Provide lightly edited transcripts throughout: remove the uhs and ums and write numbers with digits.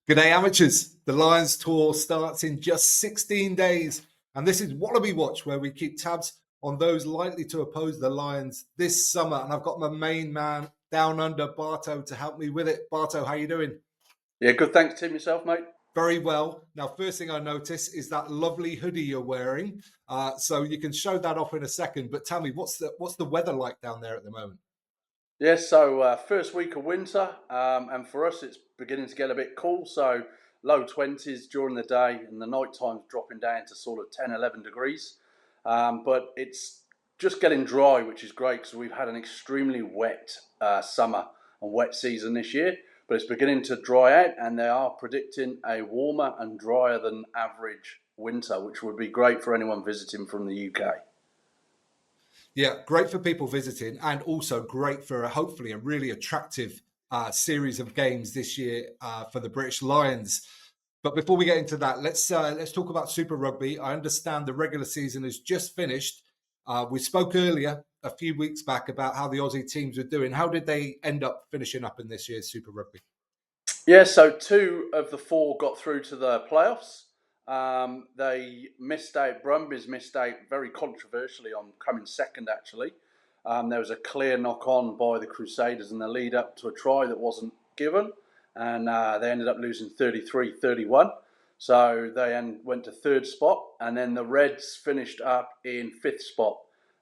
Good day, amateurs. The Lions Tour starts in just 16 days, and this is Wallaby Watch, where we keep tabs on those likely to oppose the Lions this summer. And I've got my main man down under, Barto, to help me with it. Barto, how you doing? Yeah, good. Thanks, Tim. Yourself, mate? Very well. Now, first thing I notice is that lovely hoodie you're wearing. So you can show that off in a second. But tell me, what's the weather like down there at the moment? Yeah, so first week of winter, and for us, it's beginning to get a bit cool. So low 20s during the day, and the night time's dropping down to sort of 10, 11 degrees. But it's just getting dry, which is great because we've had an extremely wet summer and wet season this year. But it's beginning to dry out, and they are predicting a warmer and drier than average winter, which would be great for anyone visiting from the UK. Yeah, great for people visiting, and also great for hopefully a really attractive series of games this year for the British Lions. But before we get into that, let's talk about Super Rugby. I understand the regular season has just finished. We spoke earlier a few weeks back about how the Aussie teams were doing. How did they end up finishing up in this year's Super Rugby? Yeah, so two of the four got through to the playoffs. They missed out, Brumbies missed out very controversially on coming second, actually. There was a clear knock on by the Crusaders in the lead up to a try that wasn't given, and they ended up losing 33-31. So they went to third spot, and then the Reds finished up in fifth spot.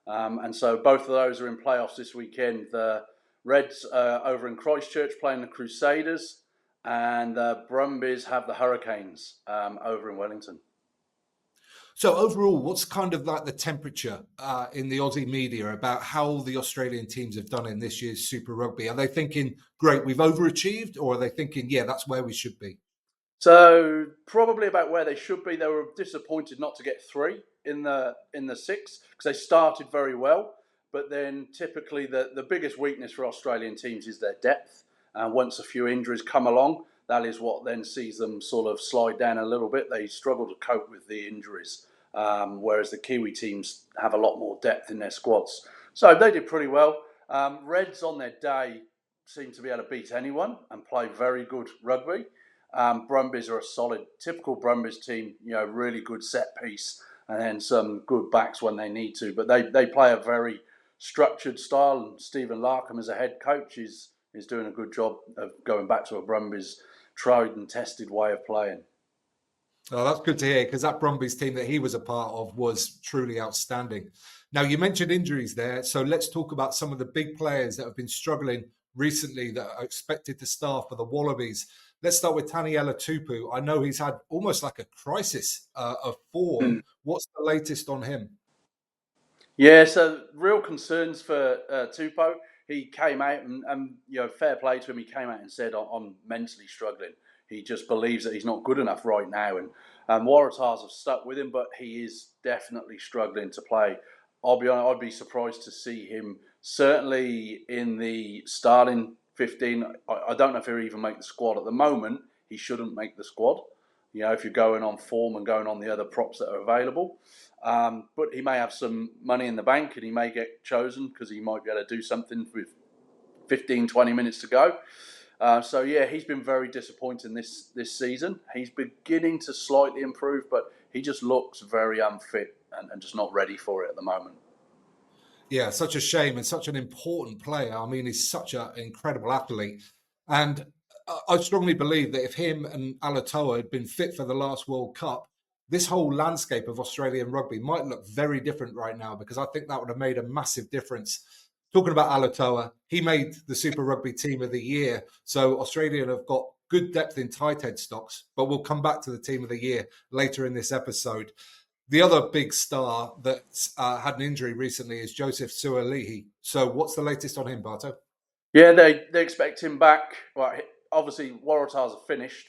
And so both of those are in playoffs this weekend. The Reds over in Christchurch playing the Crusaders, and the Brumbies have the Hurricanes over in Wellington. So overall, what's kind of like the temperature in the Aussie media about how the Australian teams have done in this year's Super Rugby? Are they thinking, great, we've overachieved, or are they thinking, yeah, that's where we should be? So probably about where they should be. They were disappointed not to get three in the six because they started very well, but then typically the biggest weakness for Australian teams is their depth. And once a few injuries come along, that is what then sees them sort of slide down a little bit. They struggle to cope with the injuries, whereas the Kiwi teams have a lot more depth in their squads. So they did pretty well. Reds on their day seem to be able to beat anyone and play very good rugby. Brumbies are a solid, typical Brumbies team, really good set piece and then some good backs when they need to. But they play a very structured style, and Stephen Larkham as a head coach is doing a good job of going back to a Brumbies tried and tested way of playing. Oh, that's good to hear because that Brumbies team that he was a part of was truly outstanding. Now, you mentioned injuries there, so let's talk about some of the big players that have been struggling recently that are expected to start for the Wallabies. Let's start with Taniela Tupou. I know he's had almost like a crisis of form. What's the latest on him? Yeah, so real concerns for Tupou. He came out and fair play to him. He came out and said, I'm mentally struggling. He just believes that he's not good enough right now. And Waratahs have stuck with him, but he is definitely struggling to play. I'll be honest, I'd be surprised to see him certainly in the starting 15. I don't know if he'll even make the squad at the moment. He shouldn't make the squad. If you're going on form and going on the other props that are available. But he may have some money in the bank and he may get chosen because he might be able to do something with 15, 20 minutes to go. So yeah, he's been very disappointing this season. He's beginning to slightly improve, but he just looks very unfit and just not ready for it at the moment. Yeah, such a shame and such an important player. I mean, he's such an incredible athlete. And I strongly believe that if him and Alatoa had been fit for the last World Cup, this whole landscape of Australian rugby might look very different right now because I think that would have made a massive difference. Talking about Alatoa, he made the Super Rugby Team of the Year. So Australia have got good depth in tight head stocks, but we'll come back to the Team of the Year later in this episode. The other big star that had an injury recently is Joseph Sua'ali'i. So what's the latest on him, Barto? Yeah, they expect him back. Well, obviously Waratahs are finished.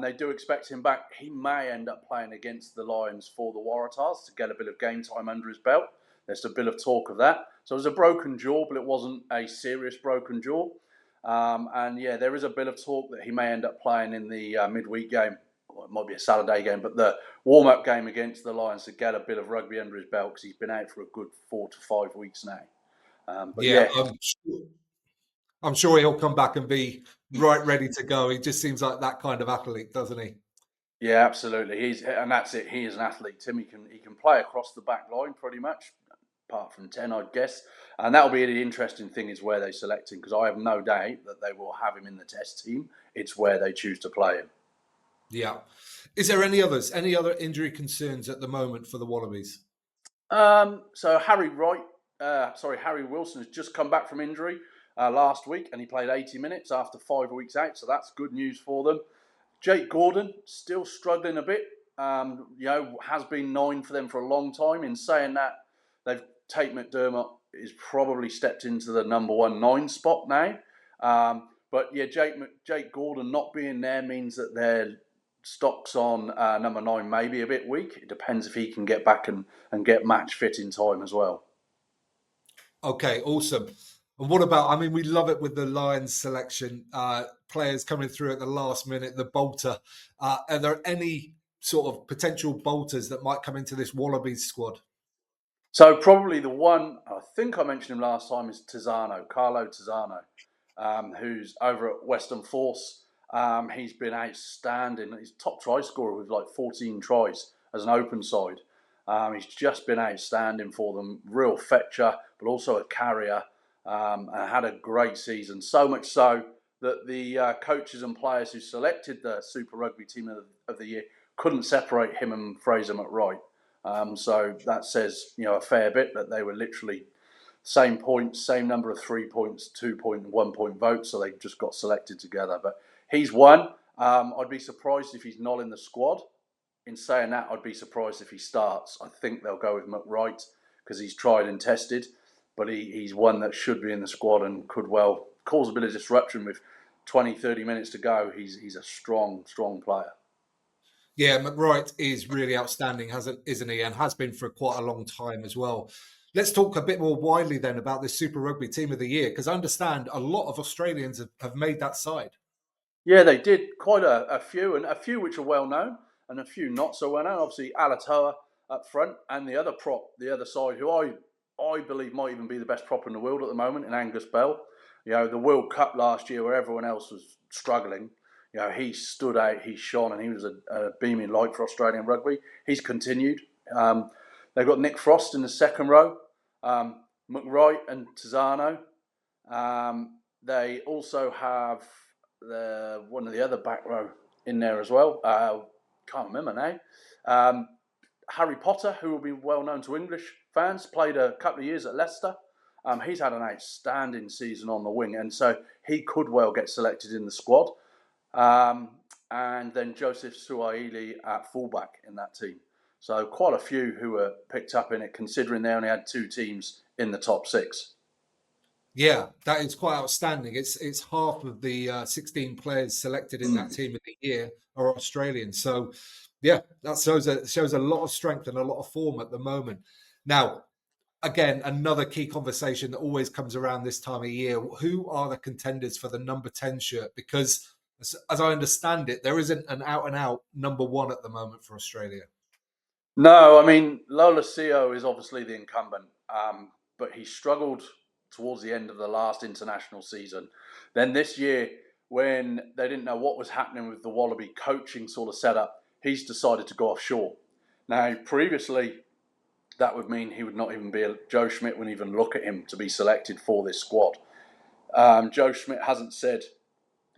They do expect him back. He may end up playing against the Lions for the Waratahs to get a bit of game time under his belt. There's a bit of talk of that. So it was a broken jaw, but it wasn't a serious broken jaw. And yeah, there is a bit of talk that he may end up playing in the midweek game. Well, it might be a Saturday game, but the warm-up game against the Lions to get a bit of rugby under his belt because he's been out for a good 4 to 5 weeks now. But Yeah, yeah, I'm sure he'll come back and be right ready to go. He just seems like that kind of athlete, doesn't he? Yeah, absolutely. And that's it. He is an athlete, Tim. He can play across the back line pretty much, apart from 10, I'd guess. And that'll be the interesting thing is where they select him, because I have no doubt that they will have him in the test team. It's where they choose to play him. Yeah. Is there any others? Any other injury concerns at the moment for the Wallabies? So Harry Wilson has just come back from injury last week, and he played 80 minutes after 5 weeks out. So that's good news for them. Jake Gordon still struggling a bit. Has been 9 for them for a long time. In saying that, Tate McDermott is probably stepped into the number 1 9 spot now. But yeah, Jake Gordon not being there means that their stocks on number 9 may be a bit weak. It depends if he can get back and get match fit in time as well. Okay, awesome. And what about, I mean, we love it with the Lions selection, players coming through at the last minute, the bolter. Are there any sort of potential bolters that might come into this Wallabies squad? So probably the one, I think I mentioned him last time, is Carlo Tizzano, who's over at Western Force. He's been outstanding. He's top try scorer with like 14 tries as an open side. He's just been outstanding for them. Real fetcher, but also a carrier. And had a great season. So much so that the coaches and players who selected the Super Rugby team of the year couldn't separate him and Fraser McRoy. So that says, a fair bit, that they were literally same points, same number of 3 points, 2 point and 1 point votes. So they just got selected together. But he's one. I'd be surprised if he's not in the squad. In saying that, I'd be surprised if he starts. I think they'll go with McWright because he's tried and tested. But he's one that should be in the squad and could well cause a bit of disruption with 20, 30 minutes to go. He's a strong, strong player. Yeah, McWright is really outstanding, isn't he? And has been for quite a long time as well. Let's talk a bit more widely then about this Super Rugby Team of the Year, because I understand a lot of Australians have made that side. Yeah, they did quite a few, and a few which are well known, and a few not so well known. Obviously, Alatoa up front, and the other prop, the other side, who I believe might even be the best prop in the world at the moment, in Angus Bell. The World Cup last year, where everyone else was struggling, he stood out, he shone, and he was a beaming light for Australian rugby. He's continued. They've got Nick Frost in the second row, McWright and Tizzano. They also have one of the other back row in there as well. Can't remember now. Harry Potter, who will be well known to English fans, played a couple of years at Leicester. He's had an outstanding season on the wing, and so he could well get selected in the squad. And then Joseph Sua'ali'i at fullback in that team. So quite a few who were picked up in it, considering they only had 2 teams in the top 6. Yeah, that is quite outstanding. It's half of the 16 players selected in that team of the year are Australian. So, yeah, that shows a lot of strength and a lot of form at the moment. Now, again, another key conversation that always comes around this time of year: who are the contenders for the number 10 shirt? Because, as I understand it, there isn't an out and out number 1 at the moment for Australia. No, I mean, Lola Sio is obviously the incumbent, but he struggled towards the end of the last international season. Then this year, when they didn't know what was happening with the Wallaby coaching sort of setup, he's decided to go offshore. Now, previously, that would mean he would not even be, Joe Schmidt wouldn't even look at him to be selected for this squad. Joe Schmidt hasn't said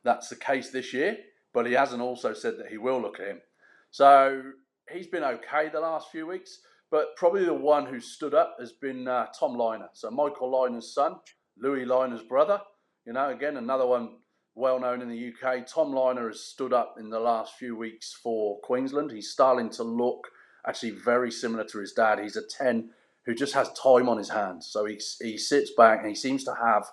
that's the case this year, but he hasn't also said that he will look at him. So he's been okay the last few weeks, but probably the one who stood up has been Tom Liner. So Michael Liner's son, Louis Liner's brother. Again, another one well known in the UK. Tom Liner has stood up in the last few weeks for Queensland. He's starting to look actually very similar to his dad. He's a 10 who just has time on his hands. So he sits back and he seems to have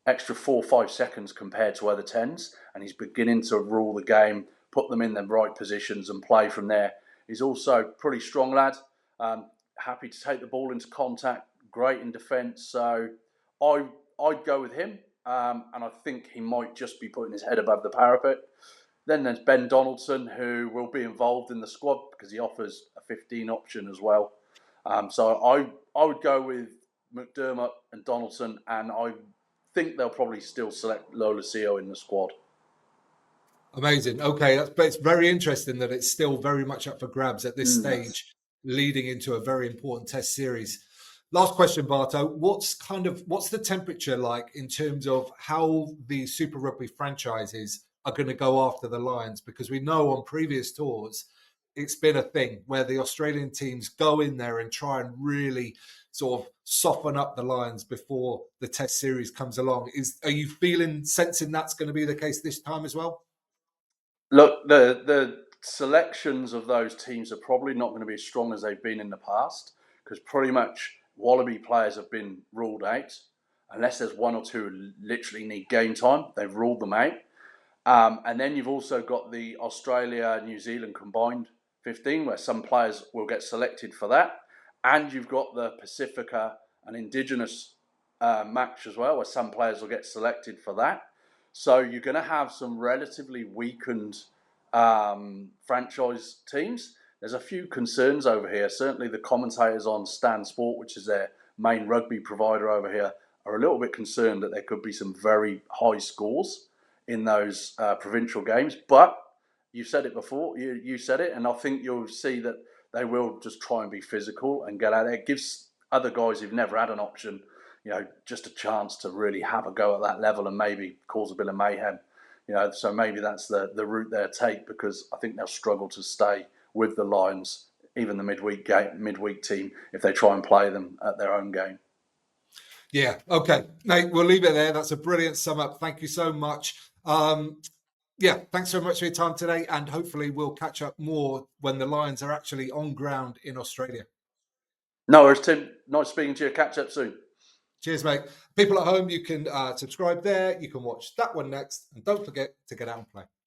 extra 4 or 5 seconds compared to other 10s, and he's beginning to rule the game, put them in the right positions and play from there. He's also a pretty strong lad, happy to take the ball into contact, great in defence. So I'd go with him, and I think he might just be putting his head above the parapet. Then there's Ben Donaldson, who will be involved in the squad because he offers a 15 option as well. So I would go with McDermott and Donaldson, and I think they'll probably still select Lola Sio in the squad. Amazing. Okay, but it's very interesting that it's still very much up for grabs at this Yes. stage, leading into a very important Test series. Last question, Barto. What's the temperature like in terms of how the Super Rugby franchises are going to go after the Lions? Because we know on previous tours, it's been a thing where the Australian teams go in there and try and really sort of soften up the Lions before the Test series comes along. Are you sensing that's going to be the case this time as well? Look, the selections of those teams are probably not going to be as strong as they've been in the past because pretty much Wallaby players have been ruled out. Unless there's one or two who literally need game time, they've ruled them out. And then you've also got the Australia New Zealand combined 15, where some players will get selected for that. And you've got the Pacifica and Indigenous match as well, where some players will get selected for that. So you're going to have some relatively weakened franchise teams. There's a few concerns over here. Certainly the commentators on Stan Sport, which is their main rugby provider over here, are a little bit concerned that there could be some very high scores in those provincial games. But you said it before, you said it, and I think you'll see that they will just try and be physical and get out there. It gives other guys who've never had an option, just a chance to really have a go at that level and maybe cause a bit of mayhem. So maybe that's the route they'll take, because I think they'll struggle to stay with the Lions, even the midweek team, if they try and play them at their own game. Yeah. Okay, Nate, we'll leave it there. That's a brilliant sum up. Thank you so much. Yeah, thanks so much for your time today, and hopefully we'll catch up more when the Lions are actually on ground in Australia. No worries, Tim. Nice speaking to you. Catch up soon. Cheers, mate. People at home, you can subscribe there. You can watch that one next, and don't forget to get out and play.